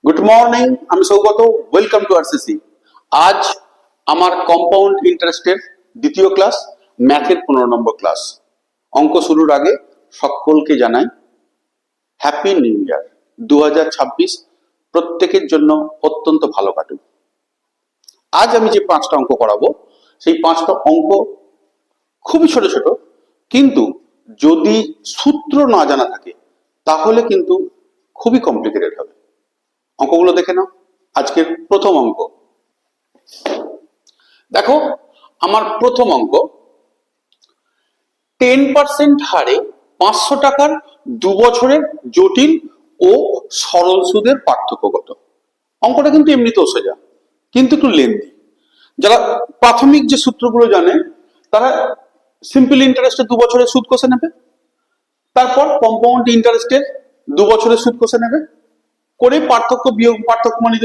Good morning, আমি Saugata. Welcome to RCC. আজ আমার কম্পাউন্ড ইন্টারেস্টের দ্বিতীয় ক্লাস, ম্যাথের 15 নম্বর ক্লাস। অঙ্ক শুরুর আগে সকলকে জানাই হ্যাপি নিউ ইয়ার। 2026 প্রত্যেকের জন্য অত্যন্ত ভালো কাটুক। আজ আমি যে 5টা অঙ্ক করাবো, সেই 5টা অঙ্ক খুবই ছোট ছোট, কিন্তু যদি সূত্র না জানা থাকে তাহলে কিন্তু খুবই কমপ্লিকেটেড হবে। অঙ্কগুলো দেখে নাও। আজকের প্রথম অঙ্ক দেখো। আমার প্রথম অঙ্ক, 10% হারে 500 টাকার 2 বছরের জটিল ও সরল সুদের পার্থক্য কত? অঙ্কটা কিন্তু এমনিতেও সোজা, কিন্তু একটু লেন্দি। যারা প্রাথমিক যে সূত্রগুলো জানে তারা সিম্পল ইন্টারেস্টের 2 বছরের সুদ কষে নেবে, তারপর কম্পাউন্ড ইন্টারেস্টের 2 বছরের সুদ কষে নেবে, করে পার্থক্য মানে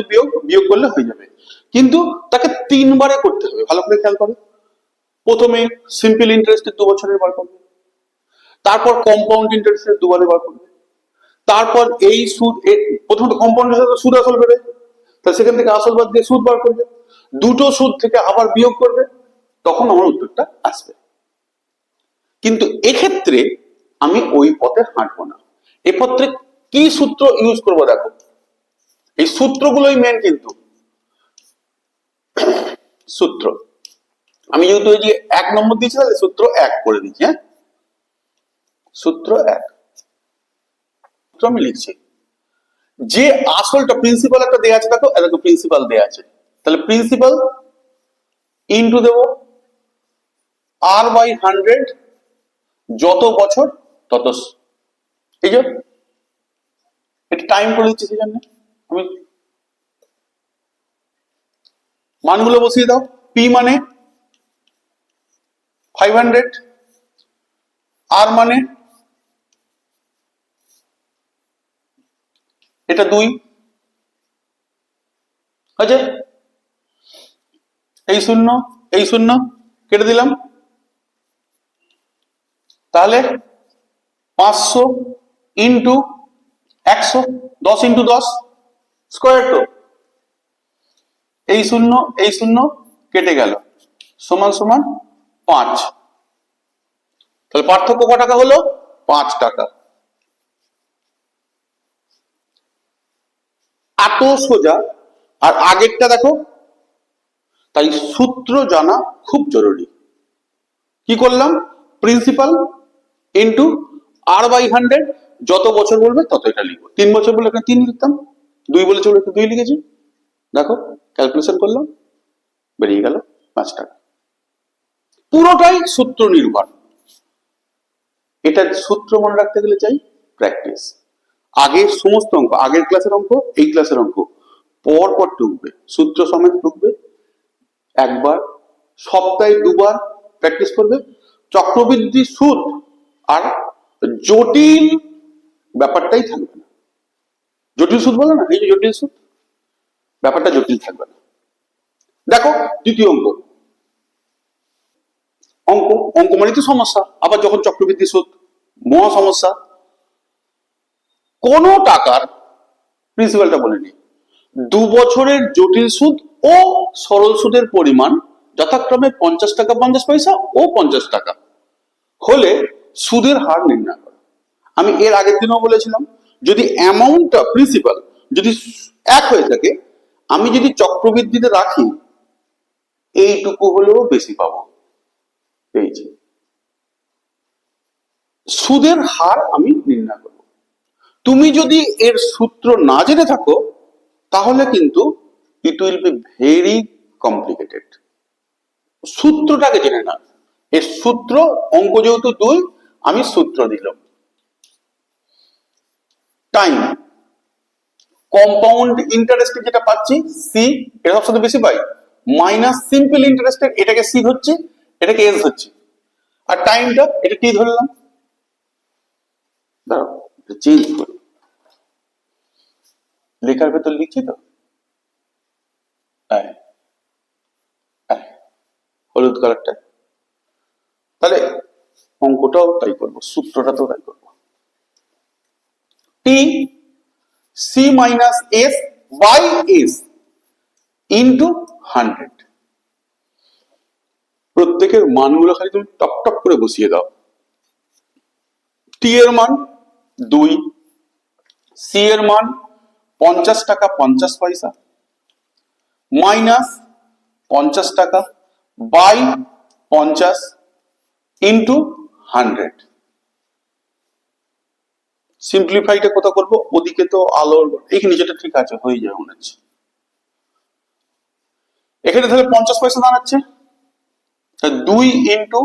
বিয়োগ করলে হয়ে যাবে। কিন্তু তাকে 3 বারে করতে হবে। ভালো করে খেয়াল করো। প্রথমে সিম্পল ইন্টারেস্টের 2 বছরের বার করবে, তারপর কম্পাউন্ড ইন্টারেস্টের 2 বারে বার করবে, তারপর এই সুদ প্রথমত কম্পাউন্ড সুদ আসল বেরোবে, তাহলে সেখান থেকে আসল বাদ দিয়ে সুদ বার করবে, দুটো সুদ থেকে আবার বিয়োগ করবে, তখন আমার উত্তরটা আসবে। কিন্তু এক্ষেত্রে আমি ওই পথে হাঁটবো না। এ পথে কি সূত্র ইউজ করবো দেখো। এই সূত্রগুলোই মেন। কিন্তু সূত্র আমি যেহেতু এই যে 1 নম্বর দিয়েছি, তাহলে সূত্র 1 করে দিচ্ছি। হ্যাঁ, সূত্র 1 আমি লিখছি। যে আসলটা প্রিন্সিপাল একটা দেয়া আছে, দেখো দেখো প্রিন্সিপাল দেয়া আছে, তাহলে প্রিন্সিপাল ইনটু দেব r/100, যত বছর তত। এই যে এটা টাইম করে দিচ্ছি, সেই জন্য আমি মানগুলো বসিয়ে দাও। p মানে 500, r মানে এটা 2 আছে, এই শূন্য কেটে দিলাম, তাহলে 500 ইন্টু 100, 10 ইন্টু 10 স্কোয়ার। তো এই শূন্য কেটে গেল, সমান সমান 5। তাহলে পার্থক্য ক টাকা হলো? 5 টাকা। এত সোজা। আর আগেরটা দেখো, তাই সূত্র জানা খুব জরুরি। কি করলাম? প্রিন্সিপাল ইন্টু r/100, যত বছর বলবে তত এটা লিখবো। 3 বছর বলে এখানে 3 লিখতাম, 2 বলেছে বলে 2 লিখেছি। দেখো ক্যালকুলেশন করলাম, বেরিয়ে গেল 5 টাকা। পুরোটাই সূত্র নির্ভর। এটা সূত্র মনে রাখতে গেলে চাই প্র্যাকটিস। আগের সমস্ত অঙ্ক, আগের ক্লাসের অঙ্ক, এই ক্লাসের অঙ্ক পর পর টুকবে, সূত্র সমেত টুকবে। একবার সপ্তাহে 2 বার প্র্যাকটিস করবে। চক্রবৃদ্ধি সুদ আর জটিল ব্যাপারটাই থাকবে না। জটিল সুদ বলে না, এই যে জটিল সুদ, ব্যাপারটা জটিল থাকবে না। দেখো দ্বিতীয় অঙ্ক। অঙ্ক অঙ্ক মানে তো সমস্যা। আবার যখন চক্রবৃদ্ধি সুদ, মহা সমস্যা। কোন টাকার, প্রিন্সিপালটা বলে নি, 2 বছরের জটিল সুদ ও সরল সুদের পরিমাণ যথাক্রমে 50 টাকা 50 পয়সা ও 50 টাকা হলে সুদের হার নির্ণয় করো। আমি এর আগের দিনও বলেছিলাম, যদি অ্যামাউন্টটা প্রিন্সিপাল যদি 1 হয়ে থাকে, আমি যদি চক্রবৃদ্ধিতে রাখি, এইটুকু হলেও বেশি পাবো। এই যে সুদের হার আমি নির্ণয় করব। তুমি যদি এর সূত্র না জেনে থাকো, তাহলে কিন্তু it will be very complicated. সূত্রটাকে জেনে না। এর সূত্র, অঙ্ক যেহেতু 2, আমি সূত্র দিলাম। টাইম, কম্পাউন্ড ইন্টারেস্ট যেটা পাচ্ছি সি, এটা সবচেয়ে বেশি পাই, মাইনাস সিম্পল ইন্টারেস্টের এটাকে সি হচ্ছে, এটাকে এস হচ্ছে, আর টাইমটা এটা টি ধরলাম। দাঁড়াও চেঞ্জ করি, লেখার ভেতর লিখছি তো, হলুদ কালারটা। তাহলে অঙ্কটাও তাই করবো, সূত্রটা তো তাই করবো। T C minus S by S into 100। প্রত্যেকের মানগুলো খালি তুমি টপ টপ করে বসিয়ে দাও। টি এর মান 2, সি এর মান 50 টাকা 50 পয়সা মাইনাস 50 টাকা বাই 50 ইন্টু 100। সিম্পলিফাইটা কোথা করবো? ওদিকে তো আলোর এইখানে যেটা ঠিক আছে, হয়ে যাবে মনে হচ্ছে। এখানে তাহলে 50 পয়সা দাঁড়াচ্ছে, 2 ইন্টু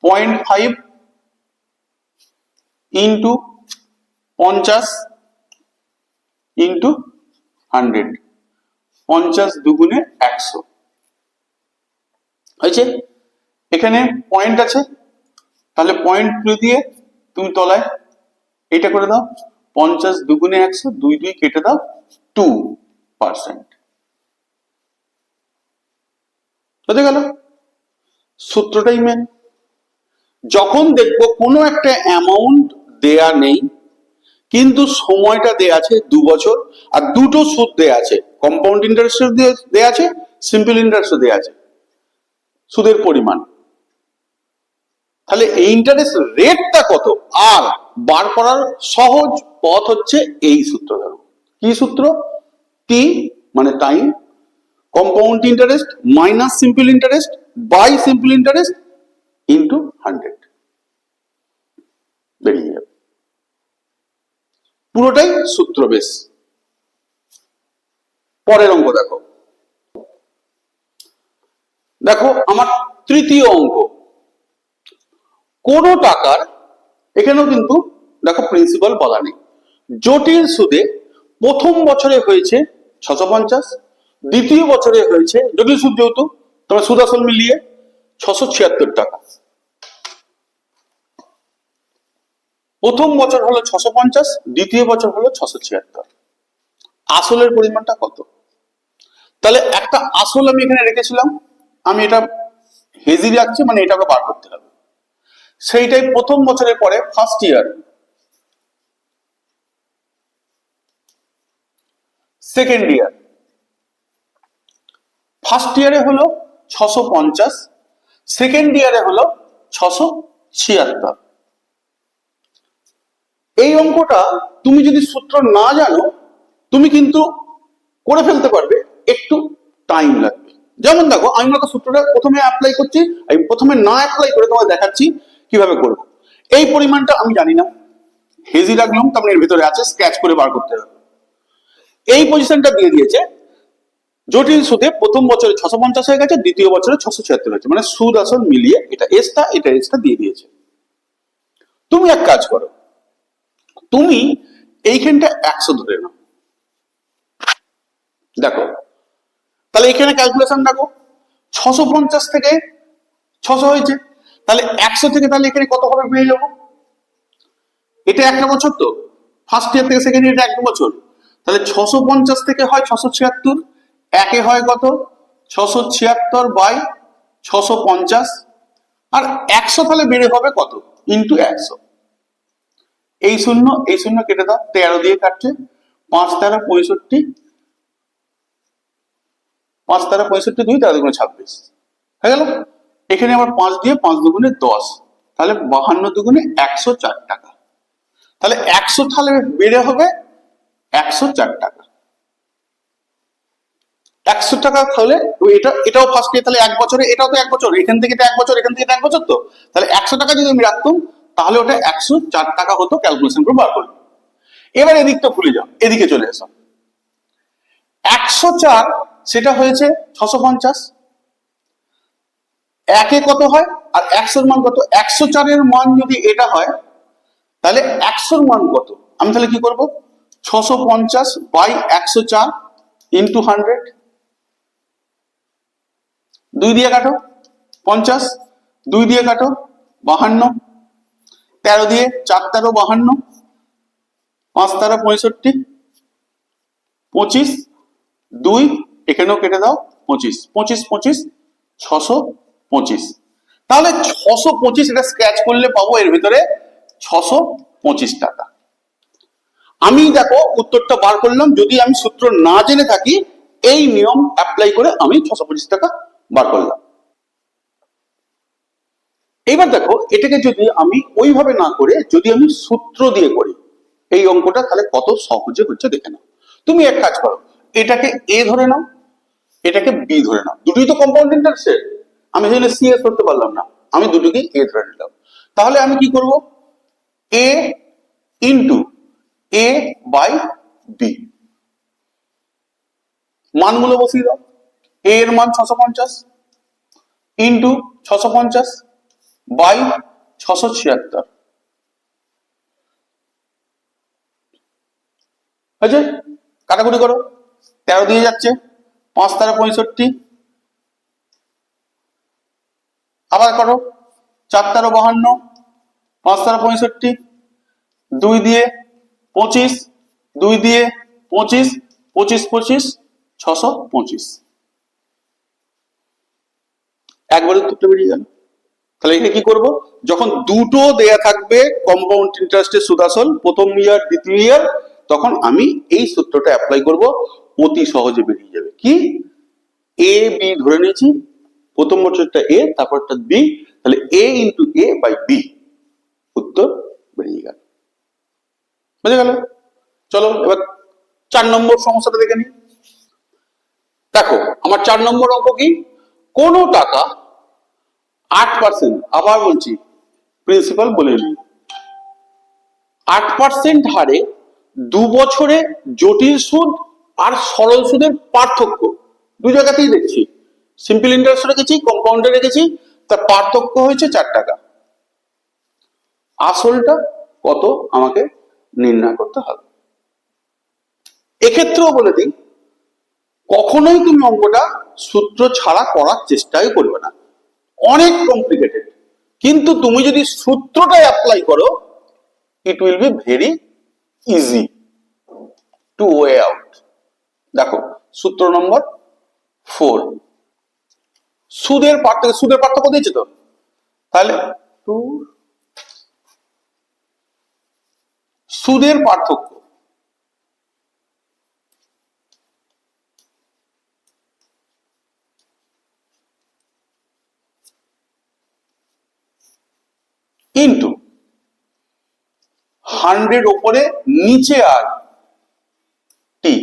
0.5 ইন্টু 50 ইন্টু 100, 50 দুগুণে 100 হয়েছে। এখানে পয়েন্ট আছে, তাহলে পয়েন্ট দিয়ে তুমি তলায় এটা করে দাও, 50 দুগুণে 100, 2 2 কেটে দাও, 2%। বুঝে গেল? সূত্রটাই মেন। যখন দেখবো কোনো একটা অ্যামাউন্ট দেয়া নেই কিন্তু সময়টা দেয়া আছে 2 বছর, আর দুটো সুদ দেয়া আছে, কম্পাউন্ড ইন্টারেস্ট দেয়া আছে, সিম্পল ইন্টারেস্ট দেয়া আছে, সুদের পরিমাণ, তাহলে এই ইন্টারেস্ট রেটটা কত আর বার করার সহজ পথ হচ্ছে এই সূত্র। ধরো কি সূত্র? টি মানে time, compound interest minus simple interest by simple interest into 100 বেরিয়ে যাবে। পুরোটাই সূত্র বেশ। পরের অঙ্ক দেখো, দেখো আমার তৃতীয় অঙ্ক, কোন টাকার, এখানেও কিন্তু দেখো প্রিন্সিপাল বলা নেই, জটিল সুদে প্রথম বছরে হয়েছে 650, দ্বিতীয় বছরে হয়েছে, জটিল সুদ যেহেতু তোমার সুদ আসল মিলিয়ে 676 টাকা। প্রথম বছর হলো 650, দ্বিতীয় বছর হলো 676, আসলের পরিমাণটা কত? তাহলে একটা আসল আমি এখানে রেখেছিলাম, আমি এটা হেজি রাখছি, মানে এটাকে বার করতে হবে। সেইটাই প্রথম বছরের পরে first year, second year, first ইয়ারে হলো 650, সেকেন্ড ইয়ারে হলো 676। এই অঙ্কটা তুমি যদি সূত্র না জানো তুমি কিন্তু করে ফেলতে পারবে, একটু টাইম লাগবে। যেমন দেখো আমি মতো সূত্রটা প্রথমে অ্যাপ্লাই করছি, আমি প্রথমে না অ্যাপ্লাই করে তোমাকে দেখাচ্ছি কিভাবে করবো। এই পরিমাণটা আমি জানি না, হেজি রাখলাম, তারপরে এর ভিতরে আছে, স্ক্র্যাচ করে বার করতে হবে। এই পজিশনটা দিয়ে দিয়েছে, জটিল সুদে প্রথম বছরে 650 হয়ে গেছে, দ্বিতীয় বছরে 676 হয়েছে, মানে সুদ আসল মিলিয়ে এটা এসটা দিয়ে দিয়েছে। তুমি এক কাজ করো, তুমি এইখানটা 100 ধরে নাও। দেখো তাহলে এখানে ক্যালকুলেশন দেখো, 650 থেকে 600 হয়েছে, তাহলে 100 থেকে তাহলে এখানে কত হবে পেয়ে যাবো। এটা একটা বছর, তো ফার্স্ট ইয়ার থেকে সেকেন্ড ইয়ার একটা বছর, তাহলে 650 থেকে হয় 676, একে হয় কত 676 বাই 650, আর 100 তাহলে বেড়ে হবে কত ইন্টু 100। এই শূন্য কেটে দাও, 13 দিয়ে কাটছে, 5 13 65, 5 13 65, 2 13 দুগুণে 26 হয়ে গেল। এখানে আবার 5 দিয়ে 5 দুগুণে 10, তাহলে 52 দুগুণে 104 টাকা। তাহলে 100 তাহলে বেড়ে হবে 104 টাকা। 100 টাকা তাহলে এটাও ফার্স্ট ইয়ার, তাহলে এক বছরে, এটাও তো এক বছর, এখান থেকে তো এক বছর, এখান থেকে তো এক বছর, তো তাহলে 100 টাকা যদি আমি রাখতাম তাহলে ওটা 104 টাকা হতো, ক্যালকুলেশন করে বার করবো। এবার এদিকটা ভুলে যাও, এদিকে চলে এসো। 104 সেটা হয়েছে 650, একে কত হয় আর 100 এর মান কত? 104 এর মান যদি এটা হয় তাহলে 100 এর মান কত? আমি তাহলে কি করব, 650 বাই 104 ইন্টু 100, 2 দিয়ে কাটো 50, 2 দিয়ে কাটো 52, 13 দিয়ে 4 13 52, 5 13 65, 25, 2 এখানেও কেটে দাও 25, 25 25 625। তাহলে 625 এটা স্ক্র্যাচ করলে পাবো এর ভিতরে 625 টাকা। আমি দেখো উত্তরটা বার করলাম, যদি আমি সূত্র না জেনে থাকি এই নিয়ম অ্যাপ্লাই করে আমি 625 টাকা বার করলাম। এইবার দেখো এটাকে যদি আমি ওইভাবে না করে যদি আমি সূত্র দিয়ে করি এই অঙ্কটা, তাহলে কত সহজে হচ্ছে দেখে নাও। তুমি এক কাজ করো, এটাকে এ ধরে নাও, এটাকে বি ধরে নাও, দুটোই তো কম্পাউন্ড ইন্টারেস্টের। আমি সেখানে সি এস করতে পারলাম না, আমি দুটোকেই এ ধরে নিলাম। তাহলে আমি কি করব, এ ইন্টু এ বাই বি, মানগুলো বসিয়ে দাও। এ এর মান 650 ইন্টু 650 বাই 676, হয়েছে? কাটাকুটি করো, 13 দিয়ে যাচ্ছে, 5 তারা 65, আবার করো, 4 তারা 52, 5 তারা 65, 2 দিয়ে 25, 2 দিয়ে 25, 25 25 625, একবারে উত্তরটা বেরিয়ে গেল। তাহলে এখানে কি করব, যখন দুটো দেয়া থাকবে কম্পাউন্ড ইন্টারেস্টের সুদ আসল প্রথম ইয়ার দ্বিতীয় ইয়ার, তখন আমি এই সূত্রটা অ্যাপ্লাই করব, অতি সহজে বেরিয়ে যাবে। কি, এ বি ধরে নিয়েছি, প্রথম বছরটা এ তারপরটা বি, তাহলে এ ইন্টু এ বাই বি, উত্তর বেরিয়ে গেল। বুঝে গেল? চলো এবার 4 নম্বর সমস্যাটা দেখে নিই। দেখো আমার 4 নম্বর অঙ্ক কি, কোন টাকা 8%, আবার বলছি প্রিন্সিপাল বলে নিই, 8% হারে 2 বছরে জটিল সুদ আর সরল সুদের পার্থক্য, দু জায়গাতেই দেখছি সিম্পল ইন্টারেস্ট রেখেছি, কম্পাউন্ডে রেখেছি, তার পার্থক্য হয়েছে 4 টাকা। আসলটা কত আমাকে নির্ণয় করতে হবে। এক্ষেত্রেও বলে দিই, কখনোই তুমি অঙ্কটা সূত্র ছাড়া করার চেষ্টাই করবে না, অনেক কমপ্লিকেটেড। কিন্তু তুমি যদি সূত্রটা অ্যাপ্লাই করো, ইট will be very easy to way out. দেখো সূত্র নম্বর 4, সুদের পার্থক্য দিয়েছে তো, তাহলে সুদের পার্থক্য ইন্টু 100 ওপরে নিচে আর টি,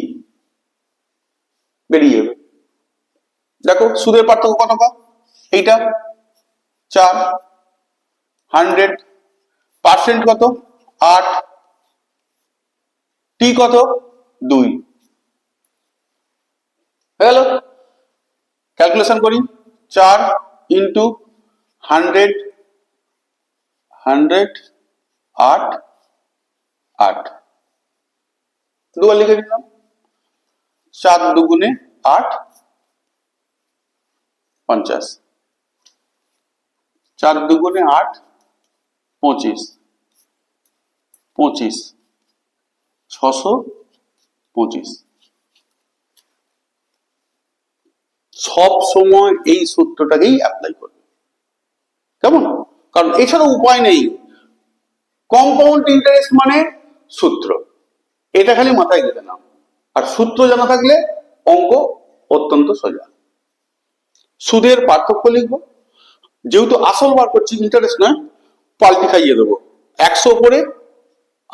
বেরিয়ে যাবে। দেখো সুদের পার্থক্য কত, এইটা 4, 100% কত 8, টি কত 2, হয়ে গেল। ক্যালকুলেশন করি, 4 ইন্টু 100, 100 8 8, দুবার লিখে দিলাম, 4 দুগুণে 8 50, 4 দুগুণে 8 25, 25 625। সব সময় এই সূত্রটাকেই অ্যাপ্লাই করবে, কেমন? কারণ এছাড়া উপায় নেই, কম্পাউন্ড ইন্টারেস্ট মানে সূত্র, এটা খালি মাথায় গেলে নাও, আর সূত্র জানা থাকলে অঙ্ক অত্যন্ত সোজা। সুদের পার্থক্য লিখবো, যেহেতু আসল বার করছি ইন্টারেস্ট নয়, পাল্টি খাইয়ে দেবো, 100 উপরে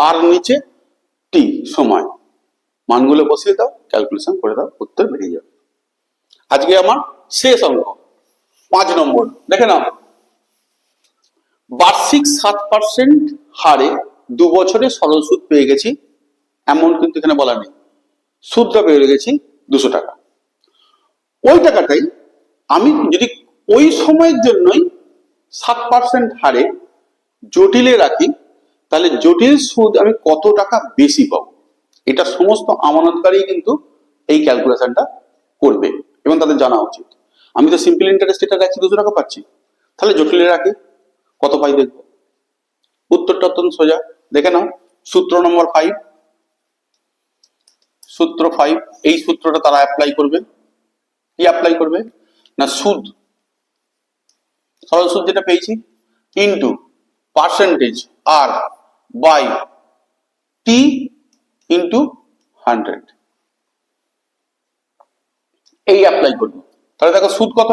আর নিচে টি সময়, মানগুলো বসিয়ে দাও, ক্যালকুলেশন করে দাও, উত্তর বেরিয়ে যাবে। আজকে আমার শেষ অঙ্ক 5 নম্বর, দেখে নাও, বার্ষিক 7% হারে 2 বছরে সরল সুদ পেয়ে গেছি, এমন কিন্তু এখানে বলা নেই, সুদটা পেয়ে গেছি 200 টাকা। ওই টাকাটাই আমি যদি ওই সময়ের জন্যই 7% হারে জটিলে রাখি, তাহলে জটিল সুদ আমি কত টাকা বেশি পাবো, এটা সমস্ত আমানতকারী কিন্তু এই ক্যালকুলেশনটা করবে এবং তাদের জানা উচিত। আমি তো সিম্পল ইন্টারেস্ট এটা রাখছি 200 টাকা পাচ্ছি, তাহলে জটিলে রাখি কত পাই দেখবো। উত্তরটা অত্যন্ত সোজা, দেখে নাও, সূত্র নম্বর 5, সূত্র 5, এই সূত্রটা তারা অ্যাপ্লাই করবে। কি অ্যাপ্লাই করবে না, সুদ, সরল সুদ যেটা পেয়েছি ইন্টু পার্সেন্টেজ আর বাই টি ইন্টু 100, এই অ্যাপ্লাই করবো। তাহলে দেখো সুদ কত,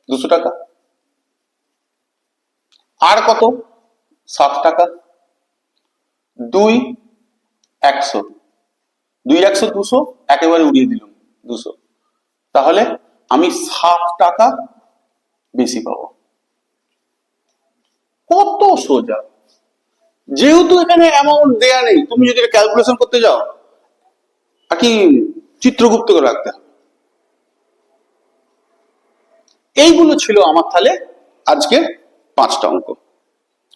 200 টাকা। আর কত, 7 টাকা। 2 100, 2 100 200, একেবারে উড়িয়ে দিলাম 200, তাহলে আমি 7 টাকা বেশি পাবো। কত সোজা। যেহেতু এখানে অ্যামাউন্ট দেয়া নেই, তুমি যদি ক্যালকুলেশন করতে যাও আর কি চিত্রগুপ্ত করে রাখতে হবে। এইগুলো ছিল আমার তাহলে আজকের 5টা অঙ্ক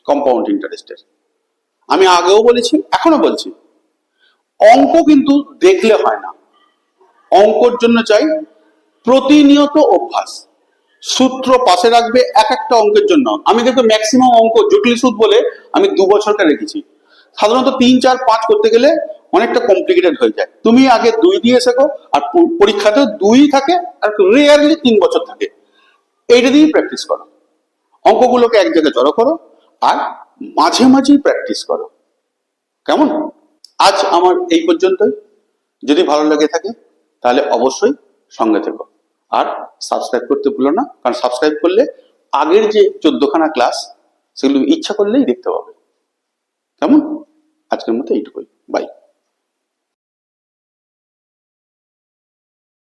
কম্পাউন্ড ইন্টারেস্টের। আমি আগেও বলেছি, এখনো বলছি, অঙ্ক কিন্তু দেখলে হয় না, অঙ্কর জন্য চাই প্রতিনিয়ত অভ্যাস। সূত্র পাশে রাখবে এক একটা অঙ্কের জন্য। আমি কিন্তু ম্যাক্সিমাম অঙ্ক জটিল সুদ বলে আমি 2 বছরটা রেখেছি। সাধারণত 3 4 5 করতে গেলে অনেকটা কমপ্লিকেটেড হয়ে যায়। তুমি আগে 2 দিয়ে শেখো, আর পরীক্ষাতেও 2 থাকে, আর রেয়ারলি 3 বছর থাকে। এইটা দিয়েই প্র্যাকটিস করো, অঙ্কগুলোকে এক জায়গায় জড়ো করো, আর মাঝে মাঝেই প্র্যাকটিস করো। কেমন? আজ আমার এই পর্যন্তই। যদি ভালো লেগে থাকে তাহলে অবশ্যই সঙ্গে থেকো, আর সাবস্ক্রাইব করতে ভুলো না, কারণ সাবস্ক্রাইব করলে আগের যে 14খানা ক্লাস সেগুলো ইচ্ছা করলেই দেখতে পাবে। কেমন? আজকের মতো এইটুকুই, বাই।